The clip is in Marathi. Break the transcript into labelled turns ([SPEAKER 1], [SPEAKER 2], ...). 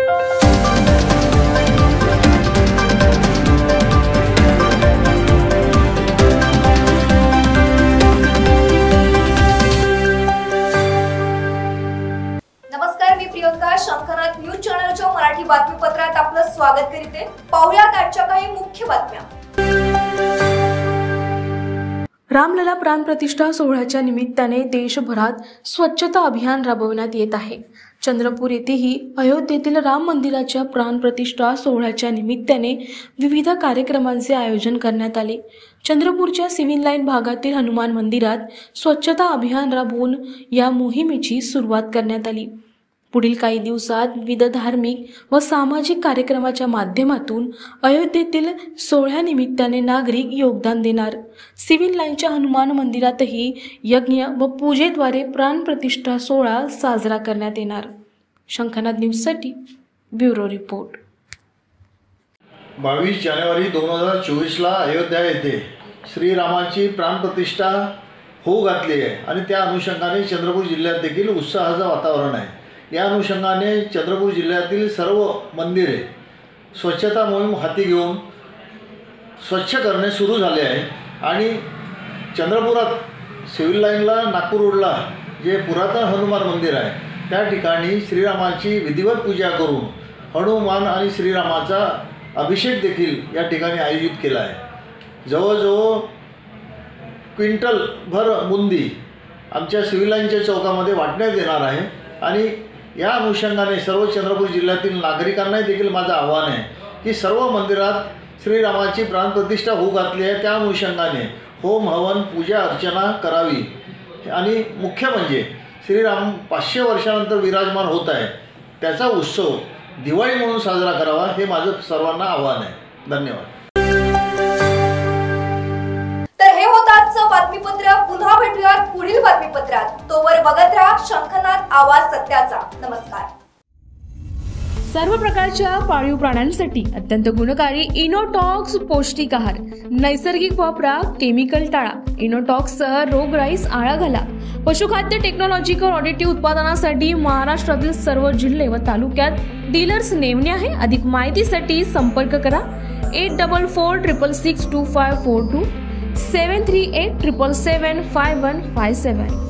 [SPEAKER 1] नमस्कार, मी प्रियंका. शंखनाथ न्यूज चॅनलच्या मराठी बातमीपत्रात आपलं स्वागत करते. पाहुयात आजच्या काही मुख्य बातम्या.
[SPEAKER 2] रामलला प्राणप्रतिष्ठा सोहळ्याच्या निमित्ताने देशभरात स्वच्छता अभियान राबवण्यात येत आहे. चंद्रपूर येथेही अयोध्येतील राम मंदिराच्या प्राणप्रतिष्ठा सोहळ्याच्या निमित्ताने विविध कार्यक्रमांचे आयोजन करण्यात आले. चंद्रपूरच्या सिव्हिल लाईन भागातील हनुमान मंदिरात स्वच्छता अभियान राबवून या मोहिमेची सुरुवात करण्यात आली. पुढील काही दिवसात विविध धार्मिक व सामाजिक कार्यक्रमाच्या माध्यमातून अयोध्येतील सोहळ्यानिमित्ताने नागरिक योगदान देणार. सिव्हिल लाईनच्या हनुमान मंदिरातही यज्ञ व पूजेद्वारे प्राणप्रतिष्ठा सोहळा साजरा करण्यात येणार. शंखनाथ न्यूजसाठी ब्युरो रिपोर्ट.
[SPEAKER 3] 22 जानेवारी 2024ला अयोध्या येथे श्रीरामाची प्राणप्रतिष्ठा होऊ घातली आहे आणि त्या अनुषंगाने चंद्रपूर जिल्ह्यात देखील उत्साहाचं वातावरण आहे. या अनुषंगाने चंद्रपूर जिल्ह्यातील सर्व मंदिरे स्वच्छता मोहीम हाती घेऊन स्वच्छ करणे सुरू झाले आहे आणि चंद्रपुरात सिव्हिल लाईनला नागपूर रोडला जे पुरातन हनुमान मंदिर आहे त्या ठिकाणी श्रीरामाची विधिवत पूजा करून हनुमान आणि श्रीरामाचा अभिषेक देखील या ठिकाणी आयोजित केला आहे. जवळजवळ क्विंटलभर बुंदी आमच्या सिव्हिल लाईनच्या चौकामध्ये वाटण्यात येणार आहे आणि या अनुषंगाने सर्व चंद्रपूर जिल्ह्यातील नागरिकांनाही देखील माझं आव्हान आहे की सर्व मंदिरात श्रीरामाची प्राणप्रतिष्ठा होऊ घातली आहे. त्या अनुषंगाने होम हवन पूजा अर्चना करावी आणि मुख्य म्हणजे श्रीराम 500 वर्षानंतर विराजमान होत आहे त्याचा उत्सव दिवाळी म्हणून साजरा करावा हे माझं सर्वांना आव्हान आहे. धन्यवाद.
[SPEAKER 1] तर हे होतं आजचं बातमीपत्र. पुन्हा भेटूयात पुढील बातमीपत्रात. तोवर बघत राहा शंखनाथ आवाज सत्याचा. नमस्कार.
[SPEAKER 2] सर्व प्रकारच्या पाळीव प्राण्यांसाठी अत्यंत गुणकारी इनोटॉक्स पौष्टिक आहार. नैसर्गिक वापरा, केमिकल टाळा. इनोटॉक्ससह रोगराईस आळा घाला. पशुखाद्य टेक्नॉलॉजिकल ऑडिटिव्ह उत्पादनासाठी महाराष्ट्रातील सर्व जिल्हे व तालुक्यात डीलर्स नेमणे आहे. अधिक माहितीसाठी संपर्क करा 8446625542 738775157.